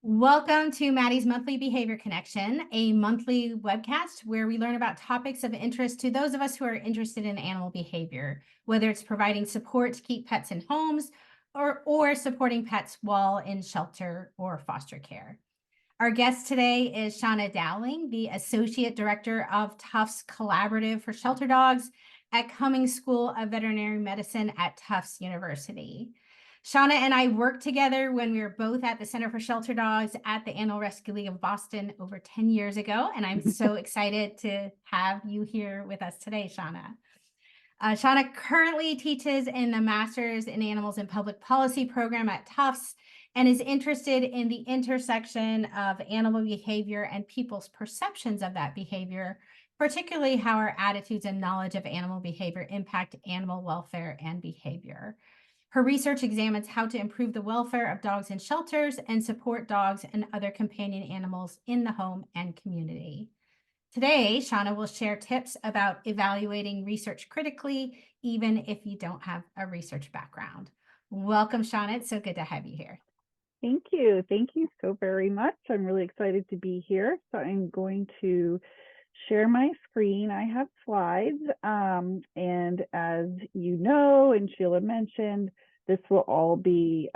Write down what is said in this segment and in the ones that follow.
Welcome to Maddie's Monthly Behavior Connection, a monthly webcast where we learn about topics of interest to those of us who are interested in animal behavior, whether it's providing support to keep pets in homes or supporting pets while in shelter or foster care. Our guest today is Seana Dowling, the Associate Director of Tufts Collaborative for Shelter Dogs at Cummings School of Veterinary Medicine at Tufts University. Seana and I worked together when we were both at the Center for Shelter Dogs at the Animal Rescue League of Boston over 10 years ago, and I'm so excited to have you here with us today, Seana. Seana currently teaches in the Masters in Animals and Public Policy program at Tufts and is interested in the intersection of animal behavior and people's perceptions of that behavior, particularly how our attitudes and knowledge of animal behavior impact animal welfare and behavior. Her research examines how to improve the welfare of dogs in shelters and support dogs and other companion animals in the home and community. Today, Seana will share tips about evaluating research critically, even if you don't have a research background. Welcome, Seana. It's so good to have you here. Thank you. Thank you so very much. I'm really excited to be here. So I'm going to share my screen. I have slides. And as you know, and Sheila mentioned, this will all be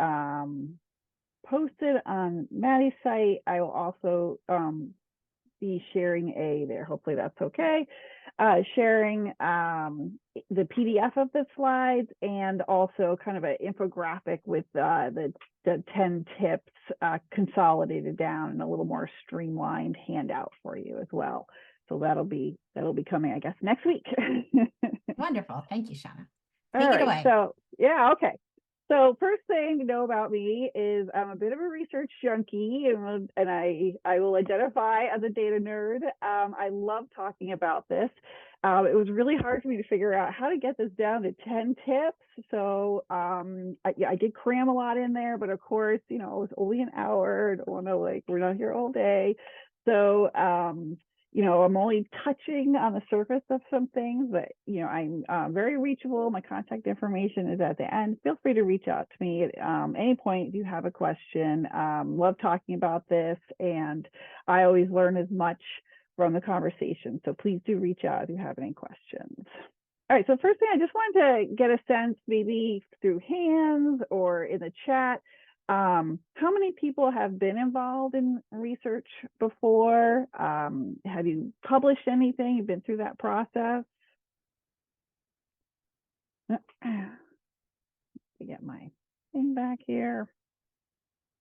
posted on Maddie's site. I will also be sharing hopefully that's okay, sharing the PDF of the slides and also kind of an infographic with the 10 tips consolidated down in a little more streamlined handout for you as well. So that'll be coming, I guess, next week. Wonderful. Thank you, Seana. Take it away. So yeah, okay. So first thing to know about me is I'm a bit of a research junkie, and I will identify as a data nerd. I love talking about this. It was really hard for me to figure out how to get this down to 10 tips. So I did cram a lot in there, but of course, it was only an hour. I don't want to we're not here all day. So I'm only touching on the surface of some things, but I'm very reachable. My contact information is at the end. Feel free to reach out to me at any point if you have a question. Love talking about this, and I always learn as much from the conversation. So please do reach out if you have any questions. All right, so first thing, I just wanted to get a sense, maybe through hands or in the chat, how many people have been involved in research before? Have you published anything? You've been through that process? Let me get my thing back here.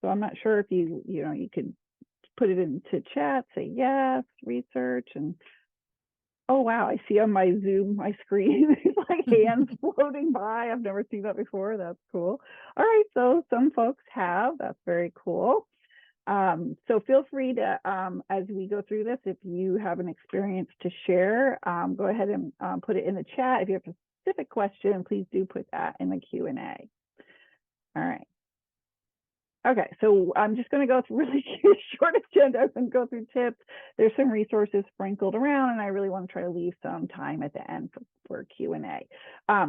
So I'm not sure if you could put it into chat, say yes, research, and oh wow, I see on my Zoom, my screen, it's like hands floating by. I've never seen that before. That's cool. All right, so some folks have. That's very cool. So feel free to, as we go through this, if you have an experience to share, go ahead and put it in the chat. If you have a specific question, please do put that in the Q&A. All right. Okay, so I'm just going to go through really short agenda and go through tips. There's some resources sprinkled around, and I really want to try to leave some time at the end for Q&A.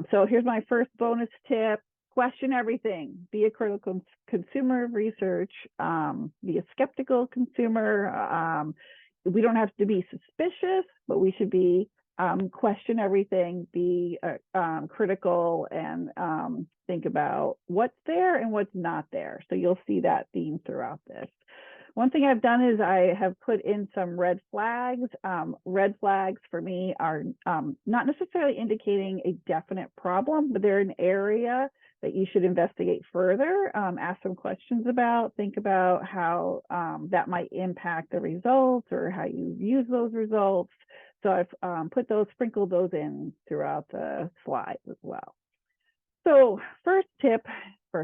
So here's my first bonus tip. Question everything. Be a critical consumer of research. Be a skeptical consumer. We don't have to be suspicious, but we should be question everything, be critical, and think about what's there and what's not there. So you'll see that theme throughout this. One thing I've done is I have put in some red flags. Red flags for me are not necessarily indicating a definite problem, but they're an area that you should investigate further, ask some questions about, think about how that might impact the results or how you use those results. So I've sprinkled those in throughout the slides as well. So first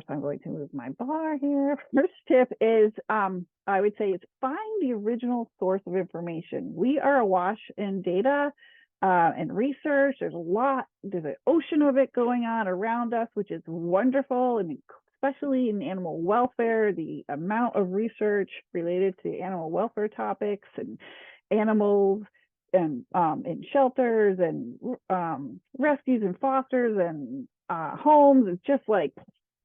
I'm going to move my bar here. First tip is, I would say, it's find the original source of information. We are awash in data and research. There's an ocean of it going on around us, which is wonderful, and especially in animal welfare, the amount of research related to animal welfare topics and animals and in shelters and rescues and fosters and homes. It's just like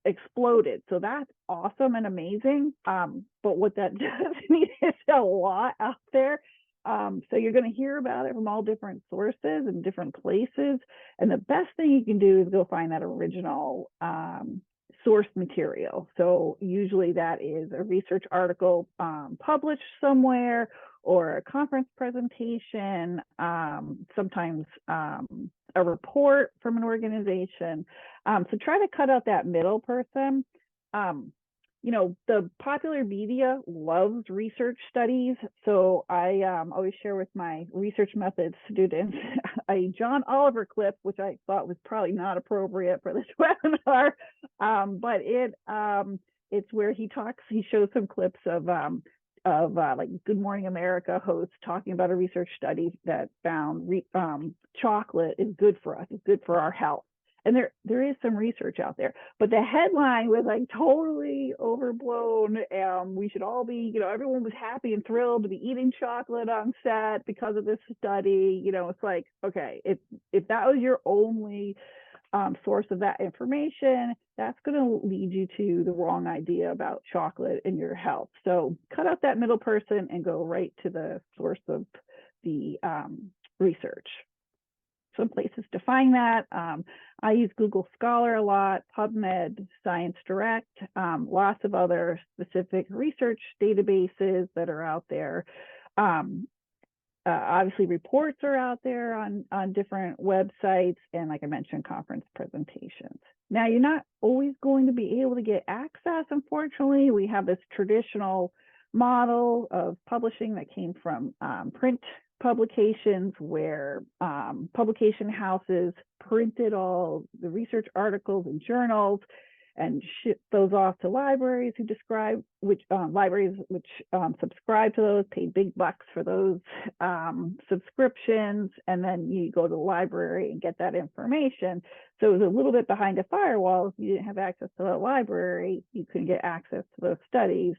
exploded. So that's awesome and amazing. But what that does mean is a lot out there. So you're going to hear about it from all different sources and different places. And the best thing you can do is go find that original source material. So usually that is a research article published somewhere, or a conference presentation, sometimes a report from an organization. So try to cut out that middle person. The popular media loves research studies. So I always share with my research methods students a John Oliver clip, which I thought was probably not appropriate for this webinar, but it's where he shows some clips of like Good Morning America hosts talking about a research study that found chocolate is good for us, it's good for our health. And there is some research out there, but the headline was like totally overblown. We should all be, everyone was happy and thrilled to be eating chocolate on set because of this study. It's like, okay, if that was your only source of that information, that's going to lead you to the wrong idea about chocolate and your health. So cut out that middle person and go right to the source of the research. Some places define that. I use Google Scholar a lot, PubMed, Science Direct, lots of other specific research databases that are out there. Obviously, reports are out there on different websites, and like I mentioned, conference presentations. Now, you're not always going to be able to get access, unfortunately. We have this traditional model of publishing that came from print publications, where publication houses printed all the research articles and journals and ship those off to libraries who subscribe to those, paid big bucks for those subscriptions, and then you go to the library and get that information. So it was a little bit behind a firewall. If you didn't have access to the library, you couldn't get access to those studies,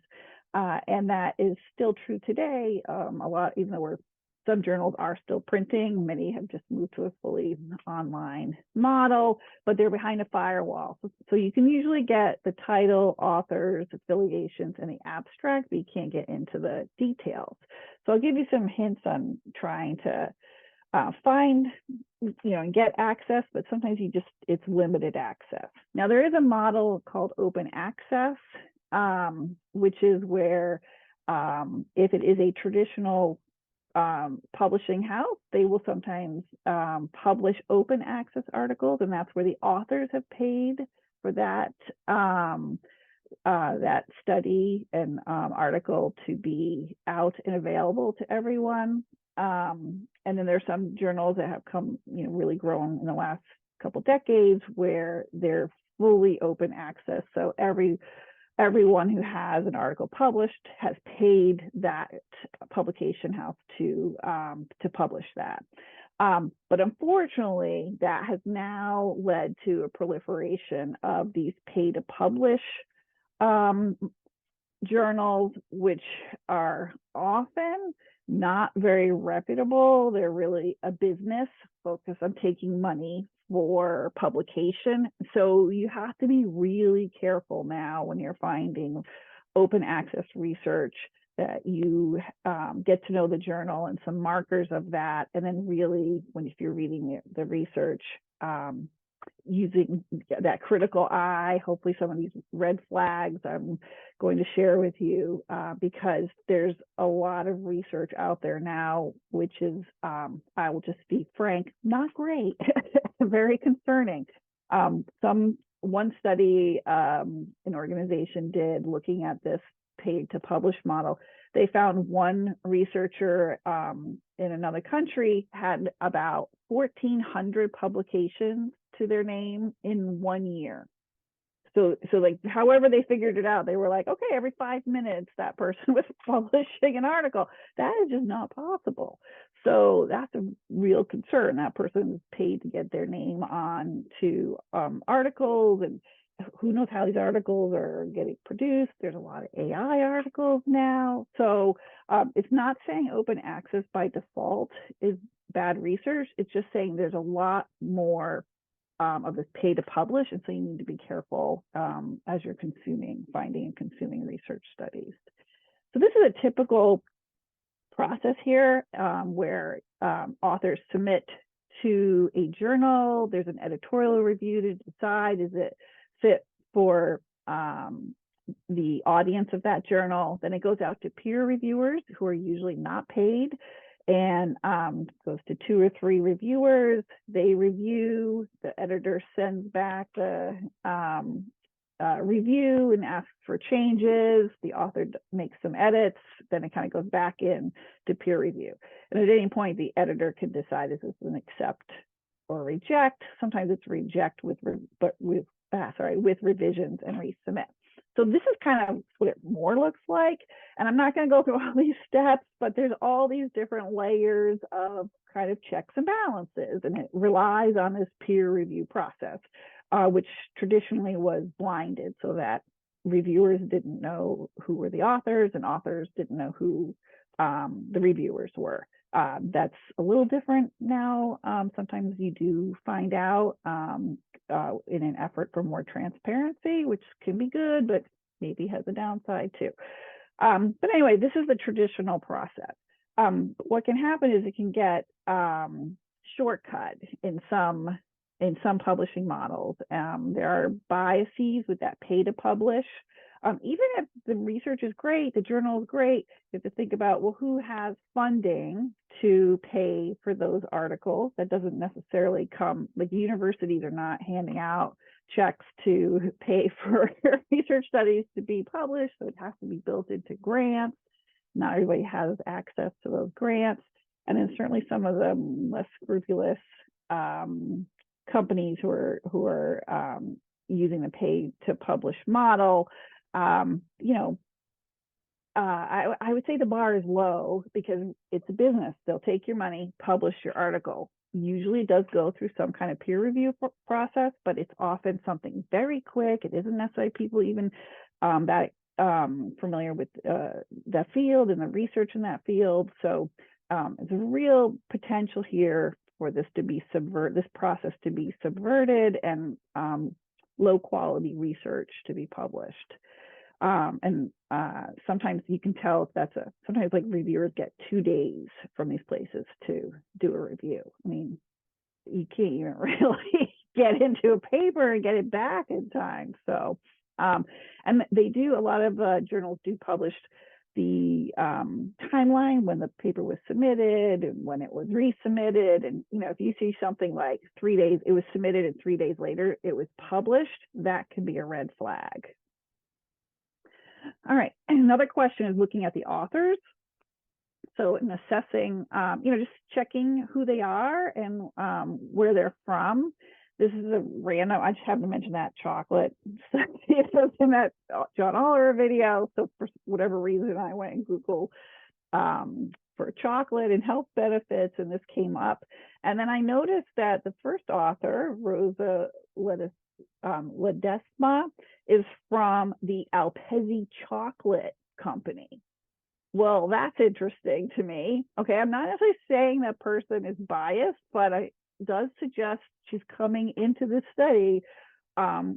and that is still true today. A lot, even though some journals are still printing. Many have just moved to a fully online model, but they're behind a firewall. So you can usually get the title, authors, affiliations, and the abstract, but you can't get into the details. So I'll give you some hints on trying to find, and get access, but sometimes it's limited access. Now there is a model called open access, which is where if it is a traditional publishing house, they will sometimes publish open access articles, and that's where the authors have paid for that that study and article to be out and available to everyone. And then there's some journals that have come, really grown in the last couple decades where they're fully open access. So everyone who has an article published has paid that publication house to publish that. But unfortunately, that has now led to a proliferation of these pay-to-publish journals, which are often not very reputable. They're really a business focused on taking money for publication. So you have to be really careful now when you're finding open access research, that you get to know the journal and some markers of that. And then really, if you're reading the research, using that critical eye, hopefully some of these red flags I'm going to share with you, because there's a lot of research out there now, which is, I will just be frank, not great, very concerning. One study an organization did looking at this paid to publish model, they found one researcher in another country had about 1,400 publications to their name in 1 year. So like, however they figured it out, they were like, okay, every 5 minutes that person was publishing an article. That is just not possible. So that's a real concern. That person is paid to get their name on to articles, and who knows how these articles are getting produced. There's a lot of AI articles now. So it's not saying open access by default is bad research. It's just saying there's a lot more of this pay to publish, and so you need to be careful as you're finding and consuming research studies. So this is a typical process here where authors submit to a journal. There's an editorial review to decide, is it fit for the audience of that journal. Then it goes out to peer reviewers who are usually not paid, and goes to 2 or 3 reviewers. They review, the editor sends back the review and asks for changes. The author makes some edits, then it kind of goes back in to peer review. And at any point, the editor can decide is this an accept or reject. Sometimes it's reject with revisions and resubmit. So this is kind of what it more looks like. And I'm not going to go through all these steps, but there's all these different layers of kind of checks and balances, and it relies on this peer review process, which traditionally was blinded, so that reviewers didn't know who were the authors and authors didn't know who the reviewers were. That's a little different now. Sometimes you do find out in an effort for more transparency, which can be good, but maybe has a downside too. But anyway, this is the traditional process. What can happen is it can get shortcut in some publishing models. There are biases with that pay to publish. Even if the research is great, the journal is great, you have to think about, well, who has funding to pay for those articles? That doesn't necessarily come, like universities are not handing out checks to pay for research studies to be published, so it has to be built into grants. Not everybody has access to those grants. And then certainly some of the less scrupulous companies who are using the pay to publish model, I would say the bar is low because it's a business. They'll take your money, publish your article. Usually it does go through some kind of peer review process, but it's often something very quick. It isn't necessarily people even that familiar with that field and the research in that field. So there's a real potential here for this process to be subverted and low quality research to be published. And sometimes you can tell if sometimes like reviewers get 2 days from these places to do a review. I mean, you can't even really get into a paper and get it back in time. So, and they do, a lot of journals do publish the timeline when the paper was submitted and when it was resubmitted. And, if you see something like 3 days, it was submitted and 3 days later it was published, that can be a red flag. All right, and another question is looking at the authors. So in assessing, just checking who they are and where they're from. This is a random, I just happened to mention that chocolate. It was in that John Oliver video. So for whatever reason, I went and Googled for chocolate and health benefits, and this came up. And then I noticed that the first author, Rosa Ledesma, is from the Alpezi chocolate company. Well, that's interesting to me. Okay, I'm not necessarily saying that person is biased, but it does suggest she's coming into this study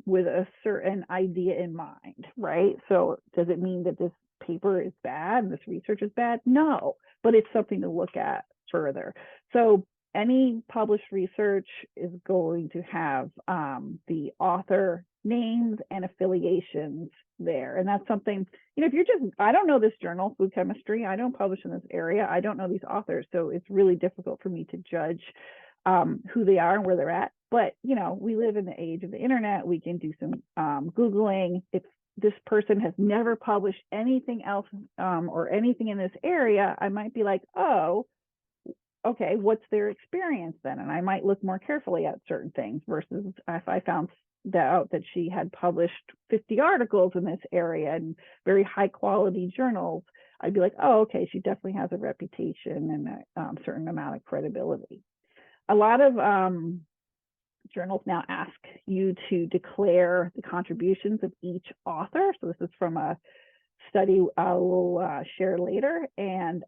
with a certain idea in mind, right? So does it mean that this paper is bad and this research is bad? No, but it's something to look at further. So any published research is going to have the author names and affiliations there. And that's something, if you're I don't know this journal, food chemistry, I don't publish in this area, I don't know these authors, so it's really difficult for me to judge who they are and where they're at. But, we live in the age of the internet, we can do some Googling. If this person has never published anything else or anything in this area, I might be like, oh, okay, what's their experience then? And I might look more carefully at certain things versus if I found out that she had published 50 articles in this area in very high quality journals, I'd be like, oh, okay, she definitely has a reputation and a certain amount of credibility. A lot of journals now ask you to declare the contributions of each author. So this is from a study I will share later, and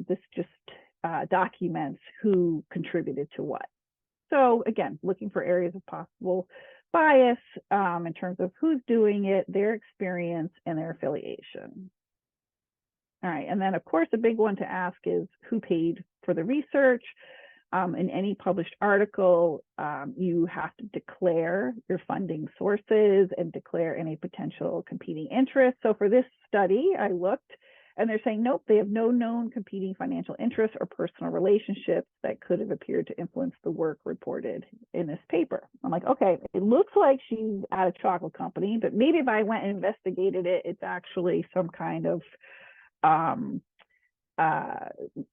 this just documents who contributed to what. So again, looking for areas of possible bias in terms of who's doing it, their experience, and their affiliation. All right, and then of course, a big one to ask is who paid for the research. In any published article, you have to declare your funding sources and declare any potential competing interests. So for this study, I looked and they're saying, nope, they have no known competing financial interests or personal relationships that could have appeared to influence the work reported in this paper. I'm like, okay, it looks like she's at a chocolate company, but maybe if I went and investigated it, it's actually some kind of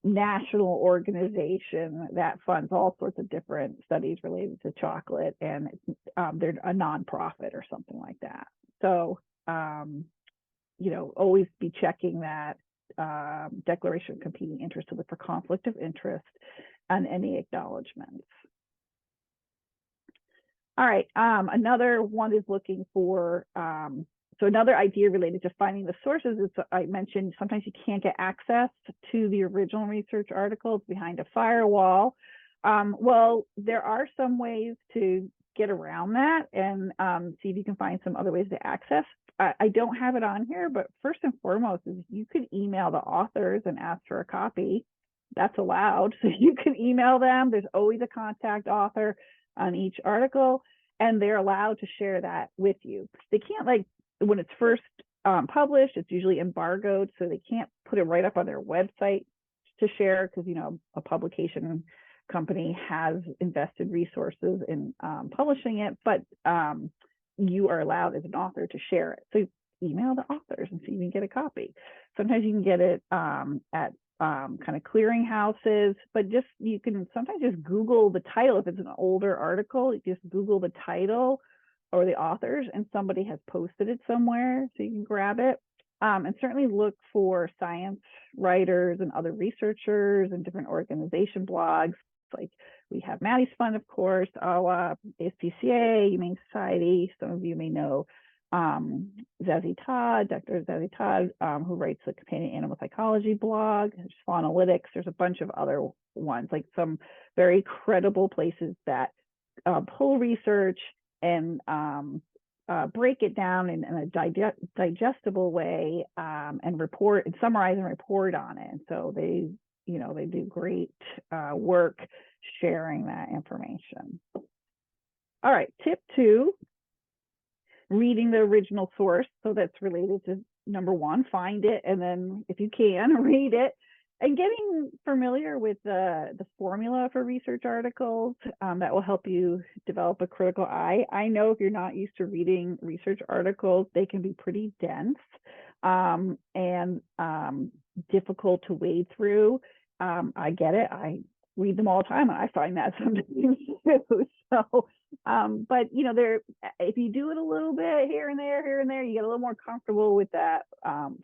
national organization that funds all sorts of different studies related to chocolate, and they're a nonprofit or something like that. So, always be checking that declaration of competing interest to look for conflict of interest and any acknowledgments. All right, another one is looking for so another idea related to finding the sources is, I mentioned, sometimes you can't get access to the original research articles behind a firewall. Well, there are some ways to get around that and see if you can find some other ways to access. I don't have it on here, but first and foremost is you could email the authors and ask for a copy. That's allowed. So you can email them. There's always a contact author on each article, and they're allowed to share that with you. They can't, like, when it's first published, it's usually embargoed, so they can't put it right up on their website to share because, a publication company has invested resources in publishing it, but you are allowed as an author to share it. So email the authors and see if you can get a copy. Sometimes you can get it at kind of clearinghouses, but you can sometimes just Google the title. If it's an older article, you just Google the title or the authors, and somebody has posted it somewhere, so you can grab it. And certainly look for science writers and other researchers and different organization blogs. Like we have Maddie's Fund, of course, AWA, ASPCA, Humane Society. Some of you may know Zazie Todd, Dr. Zazie Todd, who writes the Companion Animal Psychology blog. There's Faunalytics. There's a bunch of other ones, like some very credible places that pull research and break it down in a digestible way and report and summarize and report on it. And so they do great work sharing that information. All right, tip 2, reading the original source. So that's related to number 1, find it, and then if you can, read it. And getting familiar with the formula for research articles, that will help you develop a critical eye. I know if you're not used to reading research articles, they can be pretty dense and difficult to wade through. I get it. I read them all the time, and I find that sometimes too. So, but if you do it a little bit here and there, you get a little more comfortable with that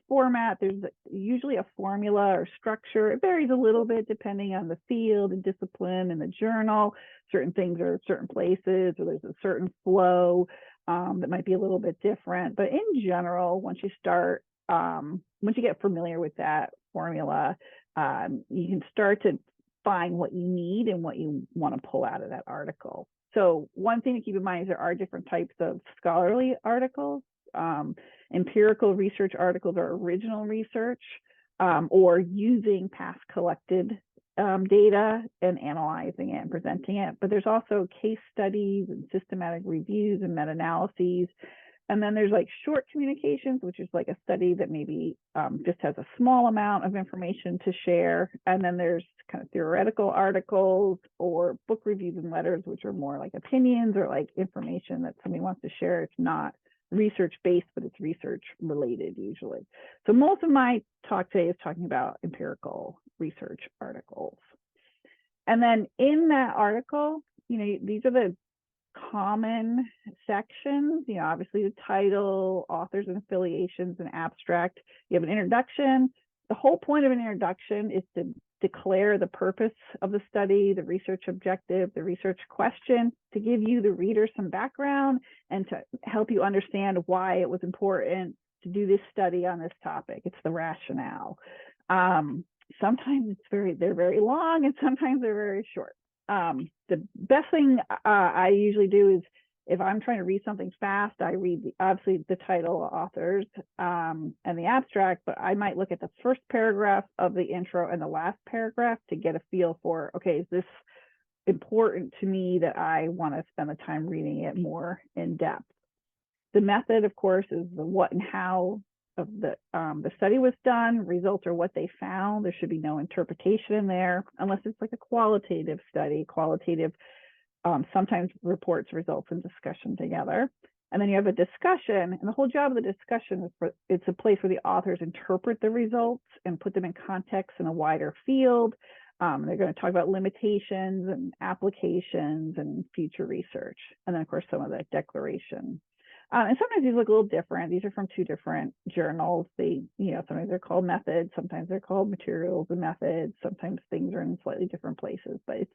format. There's usually a formula or structure. It varies a little bit depending on the field and discipline and the journal. Certain things are certain places, or there's a certain flow that might be a little bit different. But in general, once you get familiar with that formula, you can start to find what you need and what you want to pull out of that article. So one thing to keep in mind is there are different types of scholarly articles. Empirical research articles are original research or using past collected data and analyzing it and presenting it. But there's also case studies and systematic reviews and meta-analyses. And then there's like short communications, which is like a study that maybe just has a small amount of information to share. And then there's kind of theoretical articles or book reviews and letters, which are more like opinions or like information that somebody wants to share. It's not research based, but it's research related usually. So most of my talk today is talking about empirical research articles. And then in that article, these are the common sections, obviously the title, authors and affiliations, and abstract. You have an introduction. The whole point of an introduction is to declare the purpose of the study, the research objective, the research question, to give you, the reader, some background and to help you understand why it was important to do this study on this topic. It's the rationale. Sometimes they're very long, and sometimes they're very short. the best thing I usually do is, if I'm trying to read something fast, I read obviously the title, authors, and the abstract, but I might look at the first paragraph of the intro and the last paragraph to get a feel for, okay, is this important to me that I want to spend the time reading it more in depth. The method, of course, is the what and how of the study was done. Results are what they found. There should be no interpretation in there, unless it's like a qualitative study. Qualitative sometimes reports, results, and discussion together. And then you have a discussion, and the whole job of the discussion is it's a place where the authors interpret the results and put them in context in a wider field. They're going to talk about limitations and applications and future research. And then, of course, some of the declaration. And sometimes these look a little different. These are from two different journals. Sometimes they're called methods, sometimes they're called materials and methods. Sometimes things are in slightly different places, but it's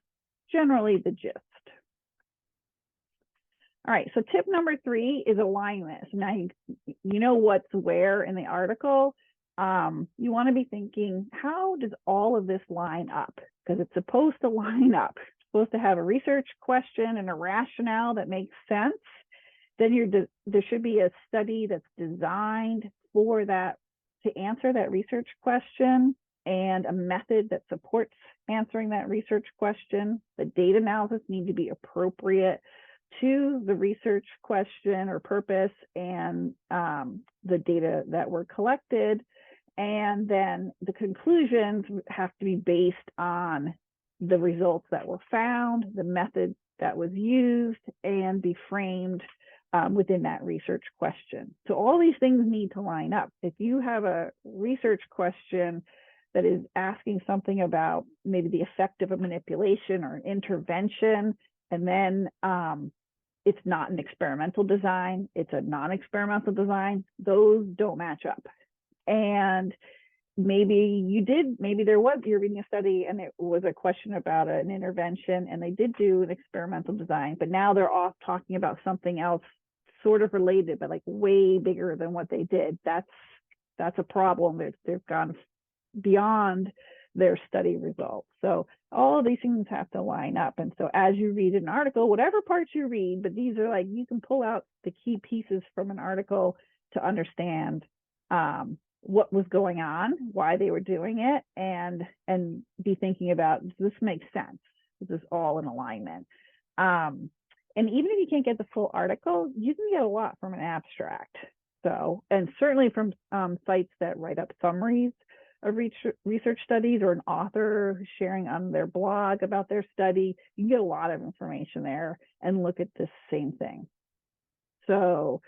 generally the gist. All right, so tip number 3 is alignment. So now you know what's where in the article. You want to be thinking, how does all of this line up? Because it's supposed to line up. It's supposed to have a research question and a rationale that makes sense. Then there should be a study that's designed for that, to answer that research question, and a method that supports answering that research question. The data analysis need to be appropriate to the research question or purpose and the data that were collected. And then the conclusions have to be based on the results that were found, the method that was used, and be framed within that research question. So all these things need to line up. If you have a research question that is asking something about maybe the effect of a manipulation or an intervention, and then it's not an experimental design, it's a non-experimental design, those don't match up. And maybe you're reading a study and it was a question about an intervention and they did do an experimental design, but now they're off talking about something else sort of related, but like way bigger than what they did. That's a problem. They've gone beyond their study results. So all of these things have to line up. And so as you read an article, whatever parts you read, but these are like, you can pull out the key pieces from an article to understand what was going on, why they were doing it, and be thinking about, does this make sense? Is this all in alignment? And even if you can't get the full article, you can get a lot from an abstract. So, and certainly from sites that write up summaries of research studies, or an author sharing on their blog about their study, you can get a lot of information there and look at the same thing. So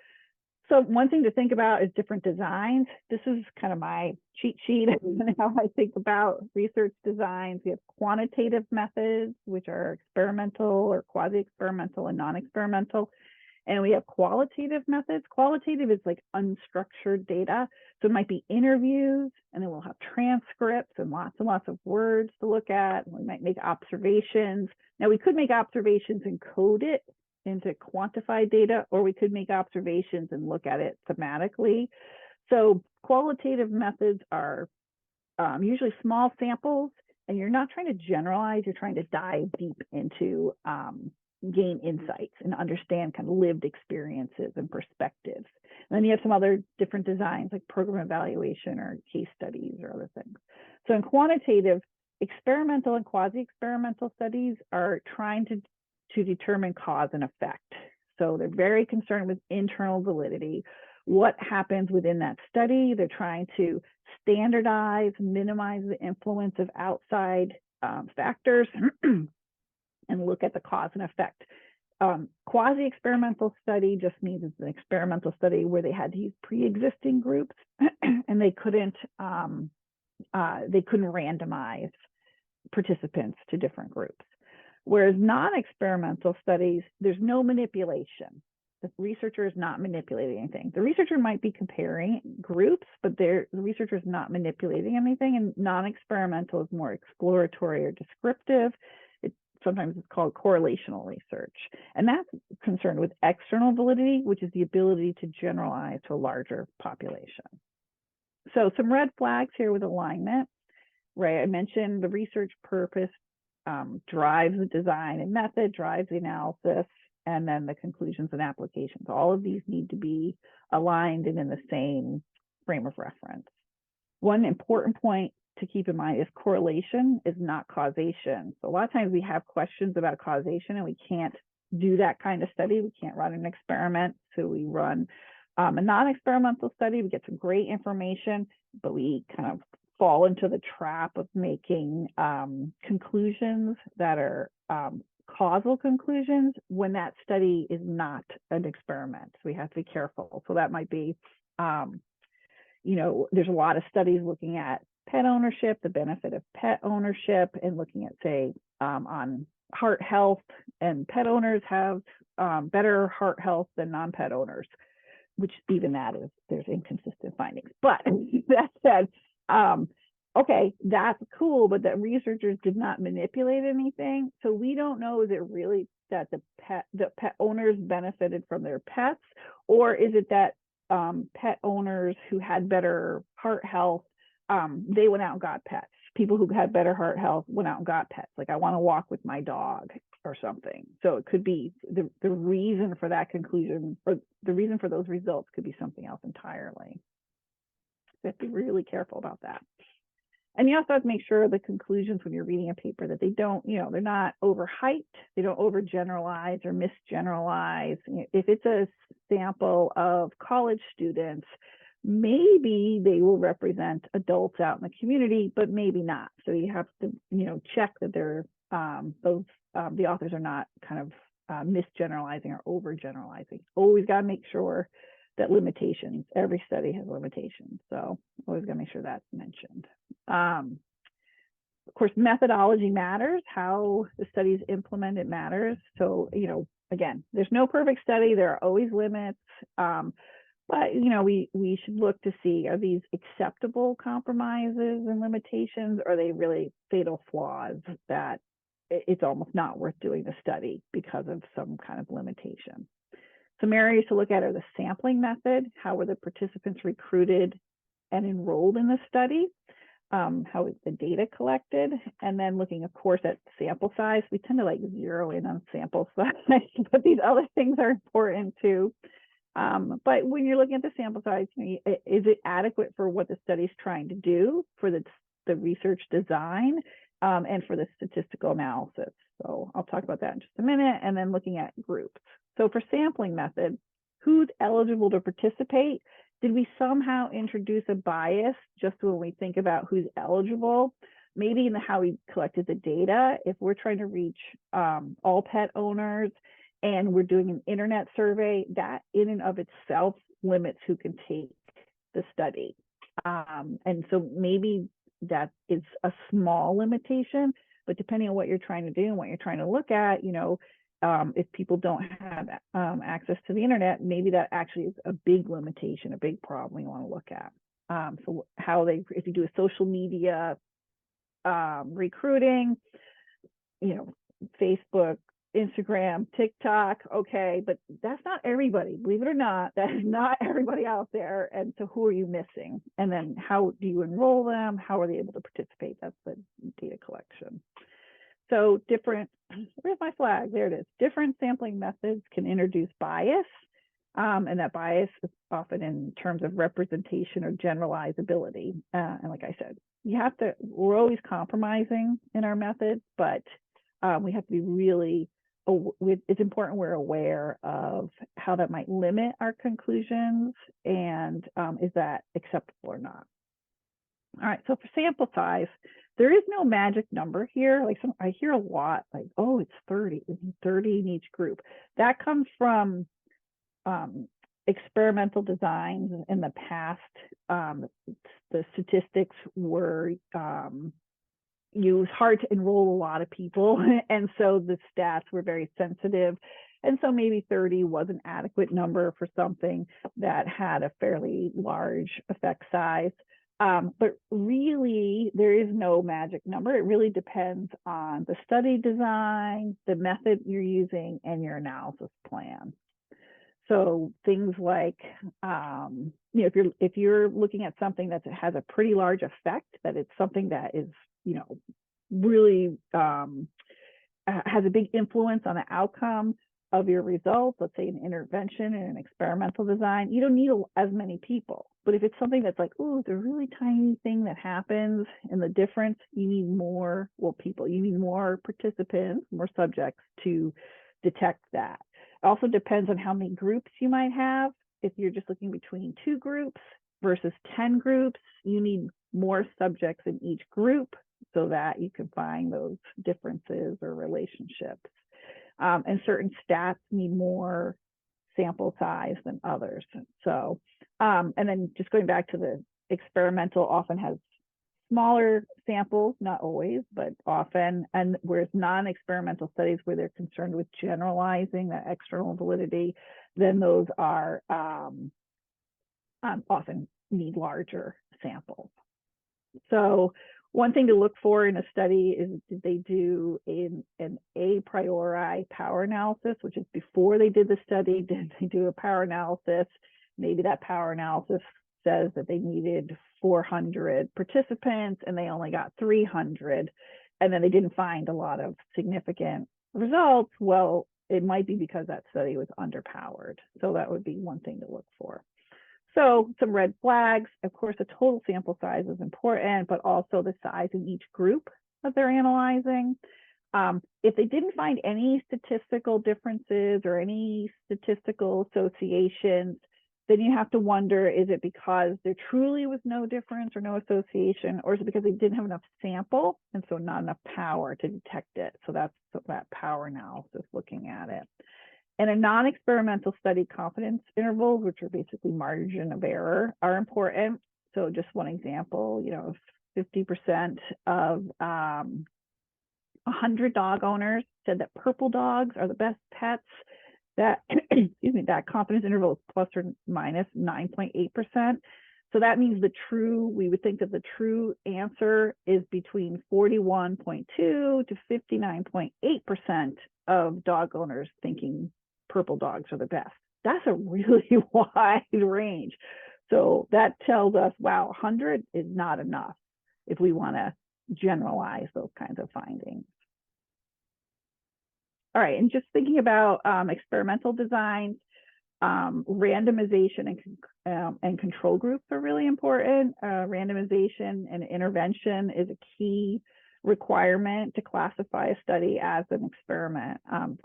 one thing to think about is different designs. This is kind of my cheat sheet and how I think about research designs. We have quantitative methods, which are experimental or quasi-experimental and non-experimental. And we have qualitative methods. Qualitative is like unstructured data. So it might be interviews, and then we'll have transcripts and lots of words to look at. We might make observations. Now we could make observations and code it into quantified data, or we could make observations and look at it thematically. So qualitative methods are usually small samples, and you're not trying to generalize, you're trying to dive deep into gain insights and understand kind of lived experiences and perspectives. And then you have some other different designs like program evaluation or case studies or other things. So in quantitative, experimental and quasi-experimental studies are trying to determine cause and effect. So they're very concerned with internal validity. What happens within that study? They're trying to standardize, minimize the influence of outside factors and look at the cause and effect. Quasi-experimental study just means it's an experimental study where they had to use pre-existing groups and they couldn't randomize participants to different groups. Whereas non-experimental studies, there's no manipulation. The researcher is not manipulating anything. The researcher might be comparing groups, but the researcher is not manipulating anything. And non-experimental is more exploratory or descriptive. Sometimes it's called correlational research. And that's concerned with external validity, which is the ability to generalize to a larger population. So some red flags here with alignment, right? I mentioned the research purpose drives the design and method, drives the analysis, and then the conclusions and applications. All of these need to be aligned and in the same frame of reference. One important point to keep in mind is correlation is not causation. So a lot of times we have questions about causation and we can't do that kind of study. We can't run an experiment. So we run a non-experimental study. We get some great information, but we kind of fall into the trap of making conclusions that are causal conclusions when that study is not an experiment. So we have to be careful. So that might be, there's a lot of studies looking at pet ownership, the benefit of pet ownership, and looking at, say, on heart health, and pet owners have better heart health than non-pet owners, which even that is, there's inconsistent findings. But that said, okay, that's cool, but the researchers did not manipulate anything. So we don't know, is it really that the pet owners benefited from their pets, or is it that pet owners who had better heart health, they went out and got pets. People who had better heart health went out and got pets. Like, I want to walk with my dog or something. So it could be the reason for that conclusion, or the reason for those results could be something else entirely. So you have to be really careful about that. And you also have to make sure the conclusions when you're reading a paper that they don't, they're not overhyped, they don't overgeneralize or misgeneralize. If it's a sample of college students, maybe they will represent adults out in the community, but maybe not. So you have to, check that they're the authors are not kind of misgeneralizing or overgeneralizing. Always got to make sure that limitations, every study has limitations. So always got to make sure that's mentioned. Of course, methodology matters. How the study is implemented matters. So, again, there's no perfect study. There are always limits. But, we should look to see, are these acceptable compromises and limitations? Or are they really fatal flaws that it's almost not worth doing the study because of some kind of limitation? Some areas to look at are the sampling method. How were the participants recruited and enrolled in the study? How was the data collected? And then looking, of course, at sample size. We tend to zero in on sample size, but these other things are important too. But when you're looking at the sample size, is it adequate for what the study is trying to do, for the research design, and for the statistical analysis? So I'll talk about that in just a minute. And then looking at groups. So for sampling method, who's eligible to participate? Did we somehow introduce a bias just when we think about who's eligible? Maybe in how we collected the data. If we're trying to reach all pet owners and we're doing an internet survey, that in and of itself limits who can take the study. And so maybe that is a small limitation, but depending on what you're trying to do and what you're trying to look at, if people don't have access to the internet, maybe that actually is a big limitation, a big problem you want to look at. So if you do a social media recruiting, Facebook, Instagram, TikTok, okay, but that's not everybody. Believe it or not, that is not everybody out there. And so who are you missing? And then how do you enroll them? How are they able to participate? That's the data collection. So where's my flag? There it is. Different sampling methods can introduce bias. And that bias is often in terms of representation or generalizability. And like I said, we're always compromising in our method, but we have to be really, it's important we're aware of how that might limit our conclusions and is that acceptable or not. All right, so for sample size, there is no magic number here. I hear a lot oh, it's 30 in each group. That comes from experimental designs in the past. The statistics were it was hard to enroll a lot of people, and so the stats were very sensitive. And so maybe 30 was an adequate number for something that had a fairly large effect size. But really, there is no magic number. It really depends on the study design, the method you're using, and your analysis plan. So things like, if you're looking at something that has a pretty large effect, that it's something that is, really has a big influence on the outcome of your results, let's say an intervention and an experimental design, you don't need as many people. But if it's something that's like, oh, it's a really tiny thing that happens and the difference, you need more, people, you need more participants, more subjects to detect that. It also depends on how many groups you might have. If you're just looking between 2 groups versus 10 groups, you need more subjects in each group so that you can find those differences or relationships. And certain stats need more sample size than others. So, and then just going back to the experimental often has smaller samples, not always, but often, and whereas non-experimental studies where they're concerned with generalizing that external validity, then those are often need larger samples. So one thing to look for in a study is, did they do an a priori power analysis, which is before they did the study? Did they do a power analysis? Maybe that power analysis says that they needed 400 participants and they only got 300, and then they didn't find a lot of significant results. Well, it might be because that study was underpowered. So that would be one thing to look for. So some red flags, of course, the total sample size is important, but also the size in each group that they're analyzing. If they didn't find any statistical differences or any statistical associations, then you have to wonder, is it because there truly was no difference or no association, or is it because they didn't have enough sample and so not enough power to detect it? So that's that power analysis looking at it. And a non-experimental study confidence intervals, which are basically margin of error, are important. So just one example, you know, 50% of 100 dog owners said that purple dogs are the best pets. That, excuse me, that confidence interval is plus or minus 9.8%. So that means we would think that the true answer is between 41.2 to 59.8% of dog owners thinking purple dogs are the best. That's a really wide range. So that tells us, wow, 100 is not enough if we want to generalize those kinds of findings. All right, and just thinking about experimental designs, randomization and control groups are really important. Randomization and intervention is a key requirement to classify a study as an experiment,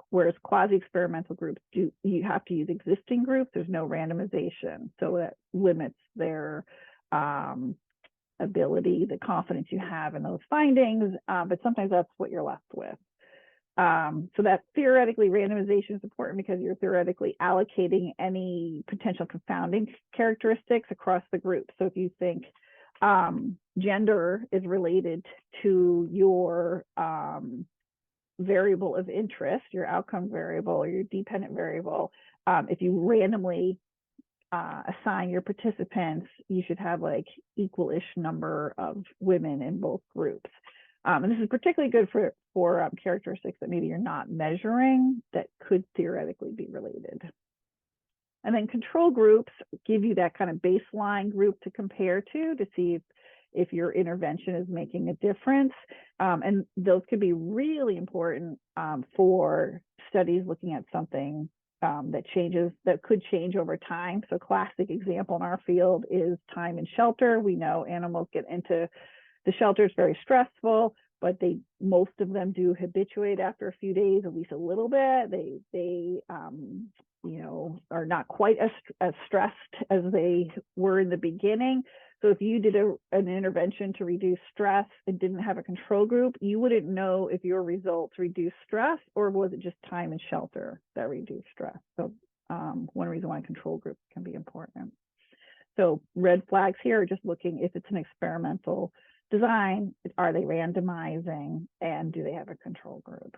whereas quasi-experimental groups, you have to use existing groups. There's no randomization, so that limits their ability, the confidence you have in those findings, but sometimes that's what you're left with. So that theoretically randomization is important because you're theoretically allocating any potential confounding characteristics across the group. So if you think gender is related to your variable of interest, your outcome variable or your dependent variable, if you randomly assign your participants, you should have like equal-ish number of women in both groups. And this is particularly good for characteristics that maybe you're not measuring that could theoretically be related. And then control groups give you that kind of baseline group to compare to see if your intervention is making a difference. And those could be really important for studies looking at something that could change over time. So classic example in our field is time in shelter. We know animals get into the shelter is very stressful, but most of them do habituate after a few days, at least a little bit. They are not quite as stressed as they were in the beginning. So if you did an intervention to reduce stress and didn't have a control group, you wouldn't know if your results reduced stress or was it just time in shelter that reduced stress. So one reason why control groups can be important. So red flags here are just looking if it's an experimental design, are they randomizing, and do they have a control group?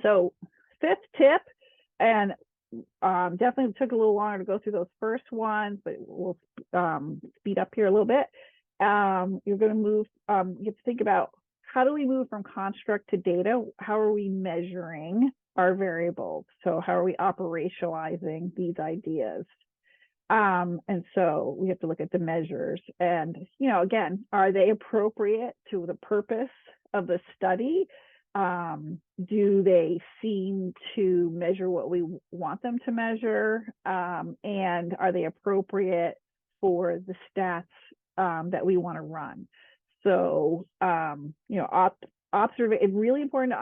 So fifth tip, and definitely took a little longer to go through those first ones, but we'll speed up here a little bit. You're going to move, you have to think about how do we move from construct to data? How are we measuring our variables? So how are we operationalizing these ideas? And so we have to look at the measures and, again, are they appropriate to the purpose of the study? Do they seem to measure what we want them to measure? And are they appropriate for the stats that we want to run? So, it's really important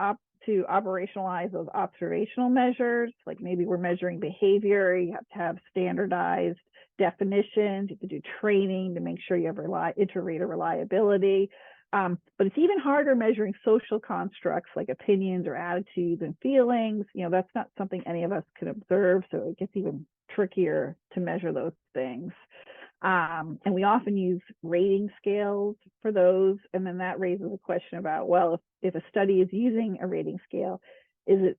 to operationalize those observational measures. Like maybe we're measuring behavior, you have to have standardized definitions, you have to do training to make sure you have inter-rater reliability. But it's even harder measuring social constructs like opinions or attitudes and feelings. That's not something any of us can observe, so it gets even trickier to measure those things. And we often use rating scales for those. And then that raises a question about, well, if a study is using a rating scale, is it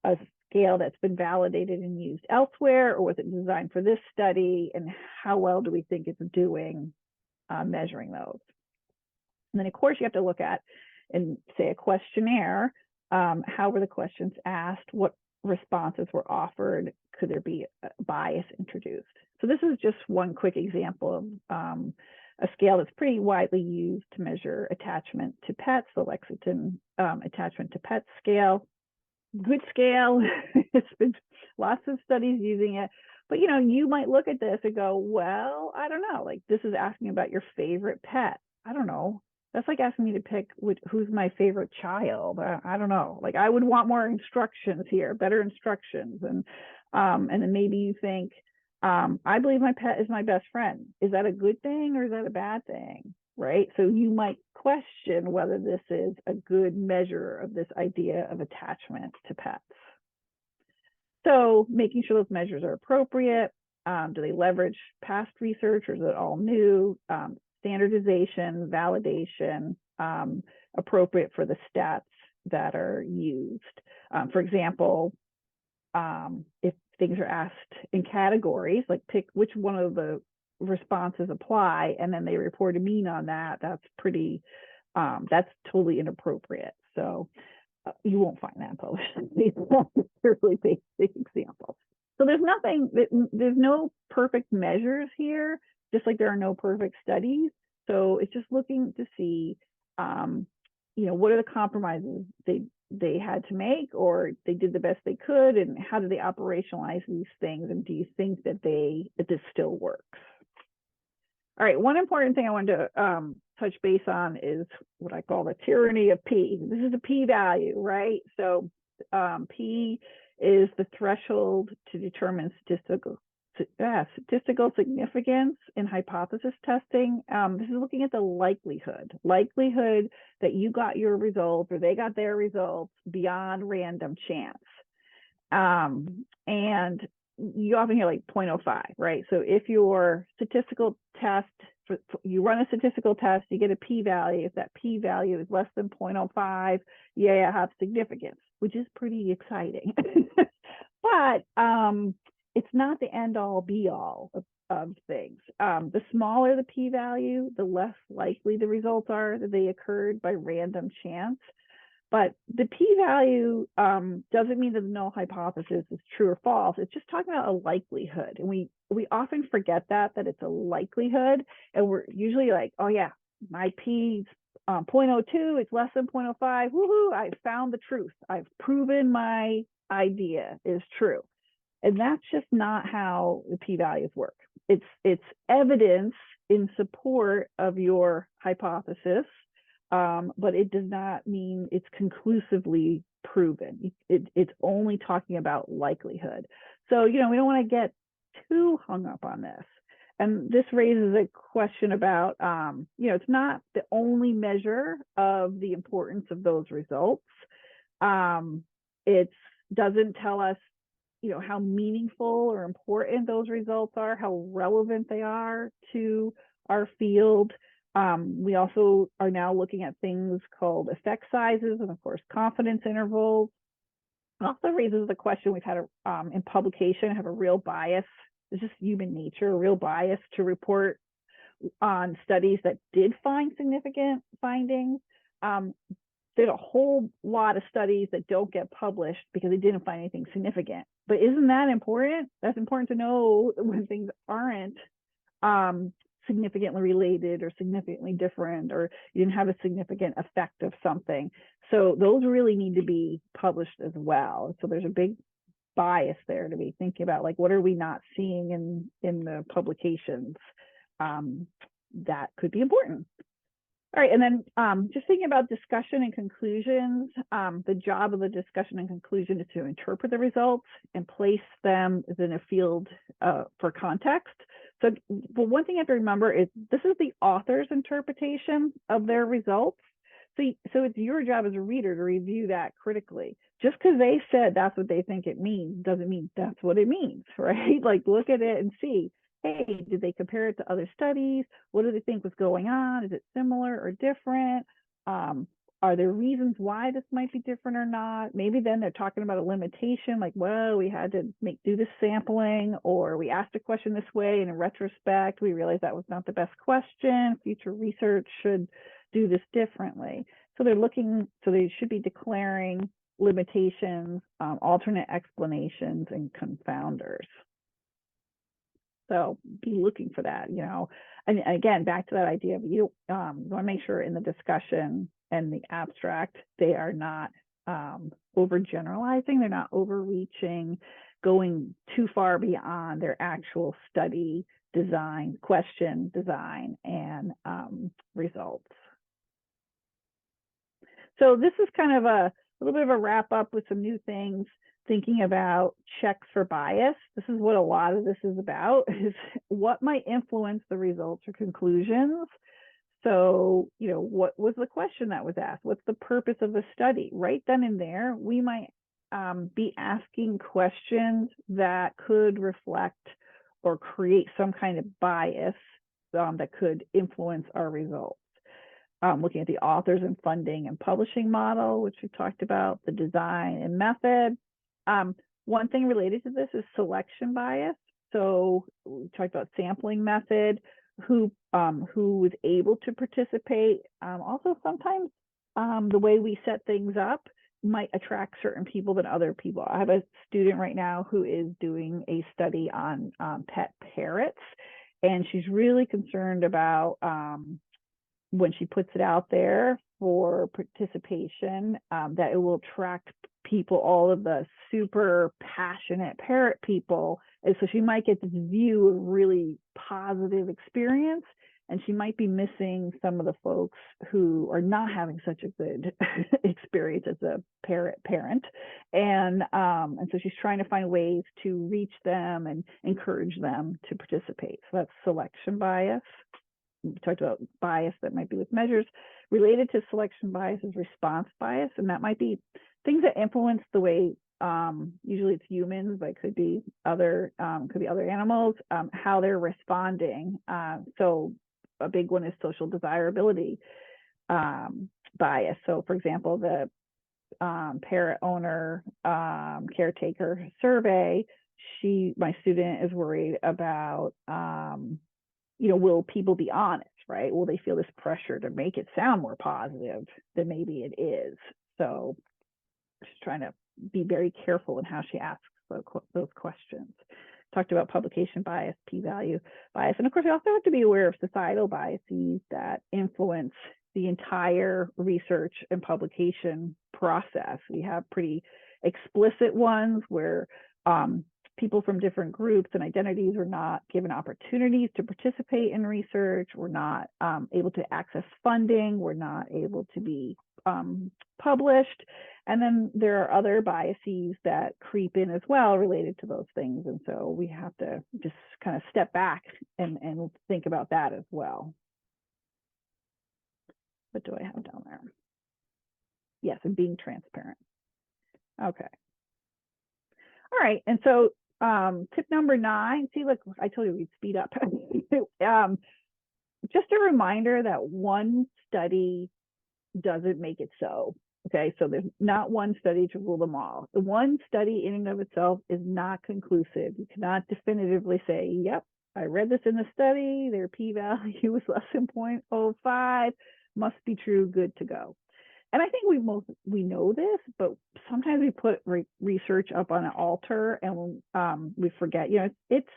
a scale that's been validated and used elsewhere, or was it designed for this study? And how well do we think it's doing measuring those? And then, of course, you have to look at, in, say, a questionnaire, how were the questions asked? What responses were offered? Could there be a bias introduced? So this is just one quick example of a scale that's pretty widely used to measure attachment to pets, the Lexington attachment to pets scale. Good scale. It's been lots of studies using it. But, you might look at this and go, well, I don't know, like this is asking about your favorite pet. I don't know. That's like asking me to pick who's my favorite child. I don't know. Like I would want more instructions here, better instructions. And then maybe you think, I believe my pet is my best friend. Is that a good thing or is that a bad thing? Right? So you might question whether this is a good measure of this idea of attachment to pets. So making sure those measures are appropriate. Do they leverage past research or is it all new? Standardization, validation, appropriate for the stats that are used. For example, if things are asked in categories, like pick which one of the responses apply, and then they report a mean on that, that's totally inappropriate. So you won't find that published. These are really basic examples. So there's no perfect measures here, just like there are no perfect studies. So it's just looking to see, what are the compromises they had to make, or they did the best they could, and how do they operationalize these things, and do you think that this still works? All right, one important thing I wanted to touch base on is what I call the tyranny of P. This is a P-value, right? So P is the threshold to determine statistical significance in hypothesis testing. This is looking at the likelihood that you got your results or they got their results beyond random chance. And you often hear like 0.05, right? So if your statistical test, you run a statistical test, you get a p-value. If that p-value is less than 0.05, you have significance, which is pretty exciting. But it's not the end-all be-all of things. The smaller the p-value, the less likely the results are that they occurred by random chance. But the p-value doesn't mean that the null hypothesis is true or false. It's just talking about a likelihood. And we often forget that it's a likelihood. And we're usually like, oh yeah, my p is 0.02, it's less than 0.05. Woohoo, I found the truth. I've proven my idea is true. And that's just not how the p-values work. It's evidence in support of your hypothesis. But it does not mean it's conclusively proven. It's only talking about likelihood. So, we don't want to get too hung up on this. And this raises a question about, it's not the only measure of the importance of those results. It doesn't tell us, how meaningful or important those results are, how relevant they are to our field. We also are now looking at things called effect sizes and, of course, confidence intervals. It also raises the question we've had in publication, have a real bias. It's just human nature, a real bias to report on studies that did find significant findings. there's a whole lot of studies that don't get published because they didn't find anything significant. But isn't that important? That's important to know when things aren't significantly related or significantly different, or you didn't have a significant effect of something. So those really need to be published as well. So there's a big bias there to be thinking about, like, what are we not seeing in the publications that could be important. All right, and then just thinking about discussion and conclusions, the job of the discussion and conclusion is to interpret the results and place them within a field for context. So, but one thing you have to remember is this is the author's interpretation of their results. So it's your job as a reader to review that critically. Just because they said that's what they think it means doesn't mean that's what it means, right? Like, look at it and see, hey, did they compare it to other studies? What do they think was going on? Is it similar or different? Are there reasons why this might be different or not? Maybe then they're talking about a limitation, like, well, we had to do this sampling, or we asked a question this way, and in retrospect, we realized that was not the best question. Future research should do this differently. So they're looking, so they should be declaring limitations, alternate explanations, and confounders. So be looking for that, you know. And again, back to that idea of you want to make sure in the discussion and the abstract, they are not overgeneralizing, they're not overreaching, going too far beyond their actual study design, question design, and results. So this is kind of a little bit of a wrap up with some new things, thinking about checks for bias. This is what a lot of this is about, is what might influence the results or conclusions. So, you know, what was the question that was asked? What's the purpose of the study? Right then and there, we might be asking questions that could reflect or create some kind of bias that could influence our results. Looking at the authors and funding and publishing model, which we talked about, the design and method. One thing related to this is selection bias. So we talked about sampling method, who was able to participate. Also, sometimes the way we set things up might attract certain people than other people. I have a student right now who is doing a study on pet parrots, and she's really concerned about when she puts it out there for participation, that it will attract people, all of the super passionate parrot people. And so she might get this view of really positive experience, and she might be missing some of the folks who are not having such a good experience as a parrot parent. And so she's trying to find ways to reach them and encourage them to participate. So that's selection bias. We talked about bias that might be with measures. Related to selection bias is response bias, and that might be things that influence the way, usually it's humans, but it could be other animals, how they're responding. So a big one is social desirability bias. So for example, the parrot owner caretaker survey, my student is worried about, will people be honest, right? Will they feel this pressure to make it sound more positive than maybe it is? So she's trying to be very careful in how she asks those questions. Talked about publication bias, p-value bias. And of course, we also have to be aware of societal biases that influence the entire research and publication process. We have pretty explicit ones where people from different groups and identities are not given opportunities to participate in research. We're not able to access funding. We're not able to be published. And then there are other biases that creep in as well related to those things. And so we have to just kind of step back and think about that as well. What do I have down there? Yes, and being transparent. Okay. All right. And so tip number 9, see, look, I told you we'd speed up. Just a reminder that one study doesn't make it so. Okay, so there's not one study to rule them all. The one study in and of itself is not conclusive. You cannot definitively say, yep, I read this in the study, their p-value was less than 0.05, must be true, good to go. and I think we know this, but sometimes we put research up on an altar and we forget, it's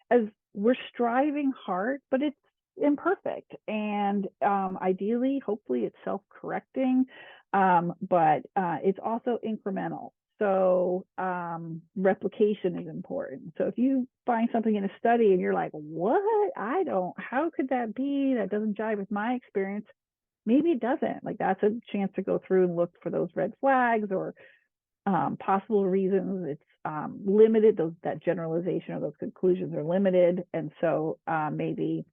as we're striving hard, but it's imperfect. And ideally, hopefully it's self-correcting, but it's also incremental. So replication is important. So if you find something in a study and you're like, what? How could that be? That doesn't jive with my experience. Maybe it doesn't. Like, that's a chance to go through and look for those red flags or possible reasons it's limited. That generalization or those conclusions are limited. And so maybe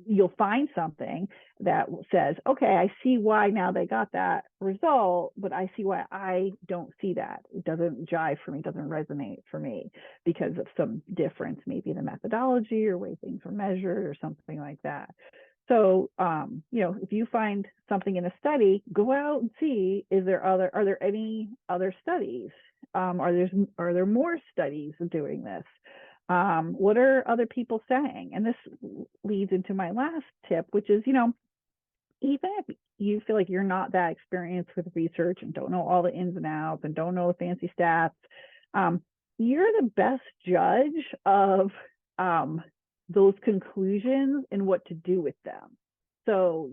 you'll find something that says, okay, I see why now they got that result, but I see why I don't see that. It doesn't jive for me, doesn't resonate for me because of some difference, maybe the methodology or way things were measured or something like that. So, if you find something in a study, go out and see, are there any other studies? Are there more studies doing this? What are other people saying? And this leads into my last tip, which is, even if you feel like you're not that experienced with research and don't know all the ins and outs and don't know the fancy stats, you're the best judge of those conclusions and what to do with them. So,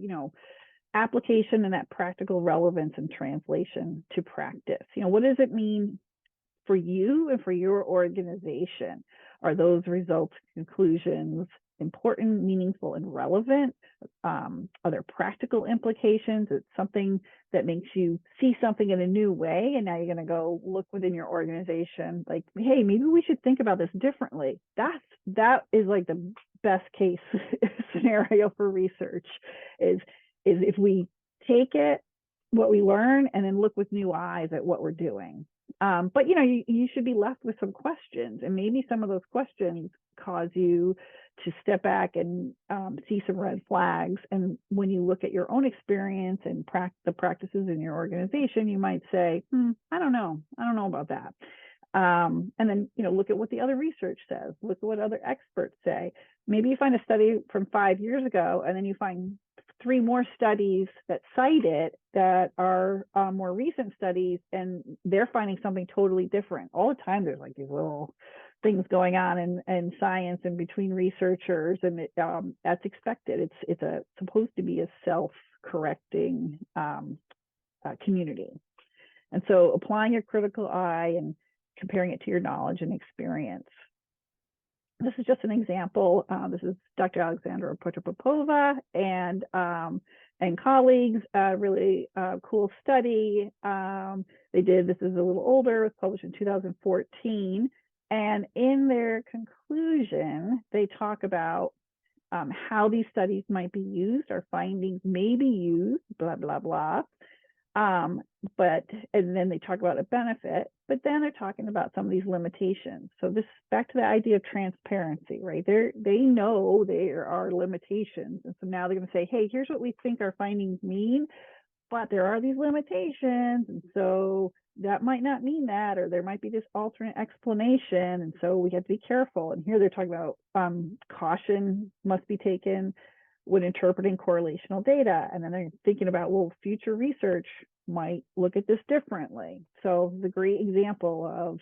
application and that practical relevance and translation to practice. What does it mean for you and for your organization? Are those results, conclusions important, meaningful, and relevant? Are there practical implications? It's something that makes you see something in a new way, and now you're going to go look within your organization like, hey, maybe we should think about this differently. That is like the best case scenario for research is if we take what we learn and then look with new eyes at what we're doing. But you should be left with some questions, and maybe some of those questions cause you to step back and see some red flags. And when you look at your own experience and the practices in your organization, you might say, I don't know about that. And then, look at what the other research says, look at what other experts say. Maybe you find a study from 5 years ago, and then you find 3 more studies that cite it that are more recent studies, and they're finding something totally different. All the time there's like these little things going on in science and between researchers, and that's expected. It's supposed to be a self-correcting community. And so applying your critical eye and comparing it to your knowledge and experience. This is just an example. This is Dr. Alexandra Potapova and colleagues, really cool study. This is a little older, it was published in 2014. And in their conclusion, they talk about how these studies might be used, or findings may be used, blah, blah, blah. And then they talk about a benefit, but then they're talking about some of these limitations. So this back to the idea of transparency, right? They know there are limitations. And so now they're going to say, hey, here's what we think our findings mean, but there are these limitations. And so that might not mean that, or there might be this alternate explanation. And so we have to be careful. And here they're talking about caution must be taken when interpreting correlational data. And then they're thinking about, well, future research might look at this differently. So the great example of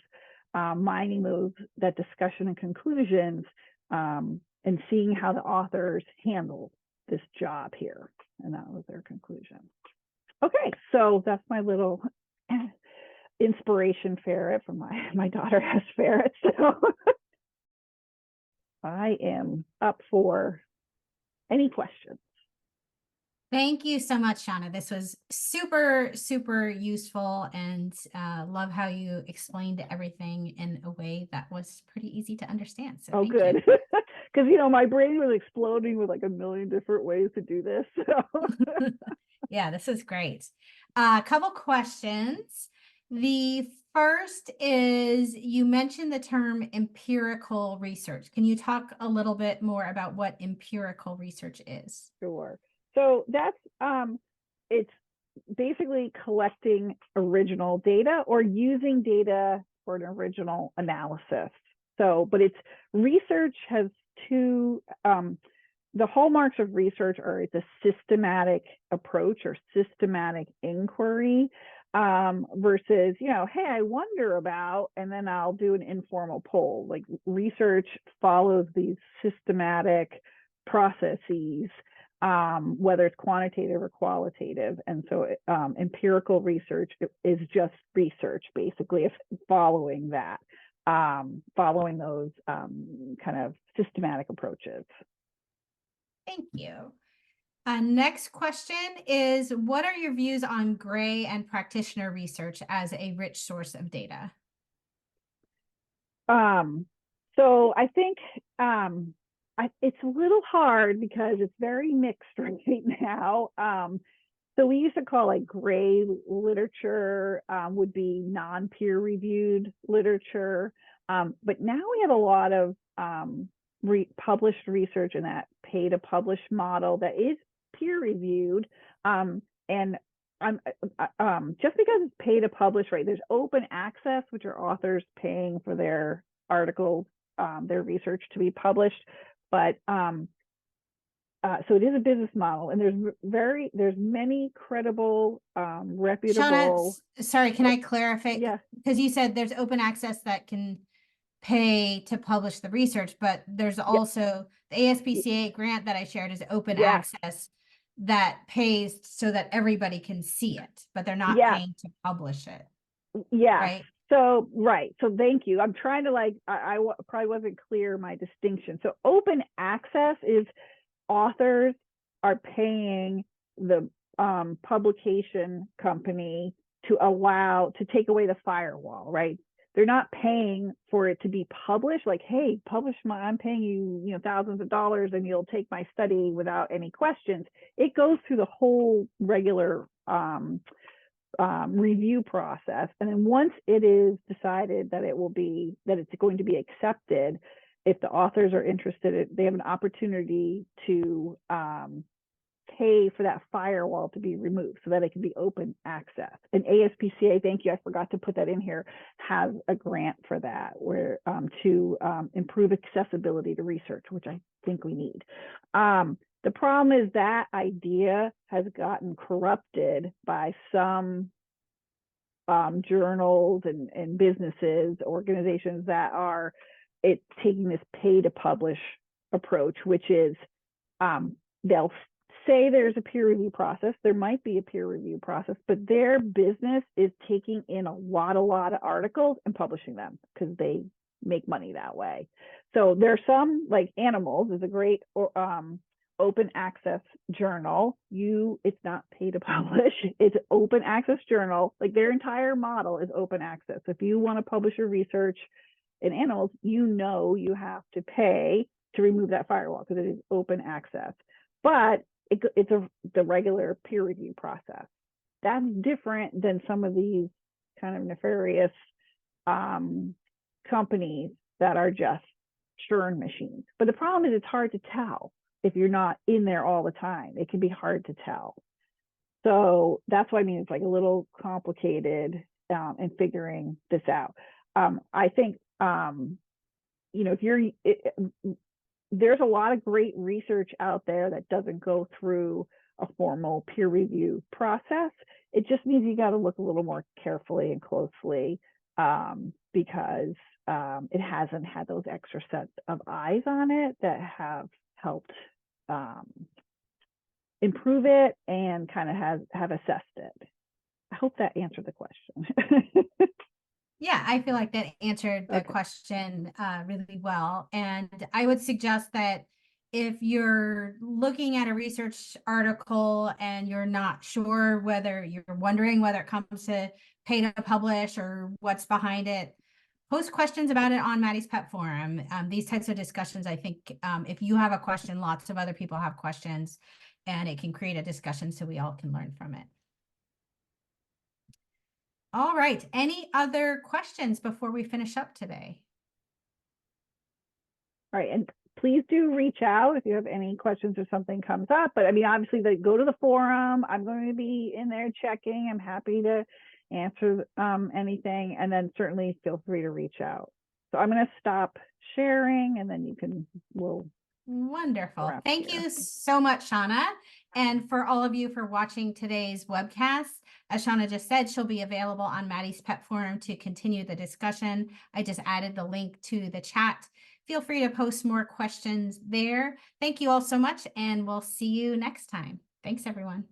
mining that discussion and conclusions and seeing how the authors handle this job here. And that was their conclusion. Okay, so that's my little inspiration ferret from my daughter has ferrets. So I am up for any questions. Thank you so much, Seana. This was super, super useful, and love how you explained everything in a way that was pretty easy to understand. So good. Because, my brain was exploding with like a million different ways to do this. So. Yeah, this is great. A couple questions. The first is, you mentioned the term empirical research. Can you talk a little bit more about what empirical research is? Sure. So that's it's basically collecting original data or using data for an original analysis. So, but it's research has two the hallmarks of research are it's a systematic approach or systematic inquiry, versus, hey, I wonder about, and then I'll do an informal poll. Like, research follows these systematic processes, whether it's quantitative or qualitative. And so empirical research is just research, basically, if following that, following those kind of systematic approaches. Thank you. Next question is, what are your views on gray and practitioner research as a rich source of data? So I think it's a little hard because it's very mixed right now. So we used to call it gray literature, would be non-peer reviewed literature. But now we have a lot of published research in that pay to publish model that is peer reviewed. And just because it's pay to publish, right? There's open access, which are authors paying for their articles, their research to be published. But so it is a business model, and there's many credible, reputable. Seana, sorry, can I clarify? Yeah. Because you said there's open access that can pay to publish the research, but there's also the ASPCA grant that I shared is open access that pays so that everybody can see it, but they're not paying to publish it. Yeah. Right. So, right. So thank you. I'm trying to I probably wasn't clear my distinction. So open access is authors are paying the publication company to take away the firewall, right? They're not paying for it to be published. Like, hey, I'm paying you, thousands of dollars, and you'll take my study without any questions. It goes through the whole regular review process, and then once it is decided that it's going to be accepted, if the authors are interested, they have an opportunity to pay for that firewall to be removed so that it can be open access. And ASPCA, thank you, I forgot to put that in here, has a grant for that, where to improve accessibility to research, which I think we need. The problem is that idea has gotten corrupted by some journals and businesses, organizations that are taking this pay to publish approach, which is they'll say there's a peer review process. There might be a peer review process, but their business is taking in a lot of articles and publishing them because they make money that way. So there's some, like Animals is a great open access journal. It's not pay to publish, it's open access journal. Like, their entire model is open access. If you want to publish your research in Animals, you have to pay to remove that firewall because it is open access. But it's the regular peer review process. That's different than some of these kind of nefarious companies that are just churn machines. But the problem is it's hard to tell if you're not in there all the time. It can be hard to tell. So that's why it's like a little complicated in figuring this out. I think there's a lot of great research out there that doesn't go through a formal peer review process. It just means you got to look a little more carefully and closely because it hasn't had those extra sets of eyes on it that have helped improve it and kind of have assessed it. I hope that answered the question. Yeah, I feel like that answered the question really well. And I would suggest that if you're looking at a research article and you're not sure, you're wondering whether it comes to pay to publish or what's behind it, post questions about it on Maddie's Pet Forum. These types of discussions, I think if you have a question, lots of other people have questions, and it can create a discussion so we all can learn from it. All right. Any other questions before we finish up today? All right. And please do reach out if you have any questions or something comes up. But obviously, go to the forum. I'm going to be in there checking. I'm happy to answer anything. And then certainly feel free to reach out. So I'm going to stop sharing, and then we'll Wonderful. wrap Thank here. you so much, Shauna. And for all of you for watching today's webcast, as Shauna just said, she'll be available on Maddie's Pet Forum to continue the discussion. I just added the link to the chat. Feel free to post more questions there. Thank you all so much, and we'll see you next time. Thanks, everyone.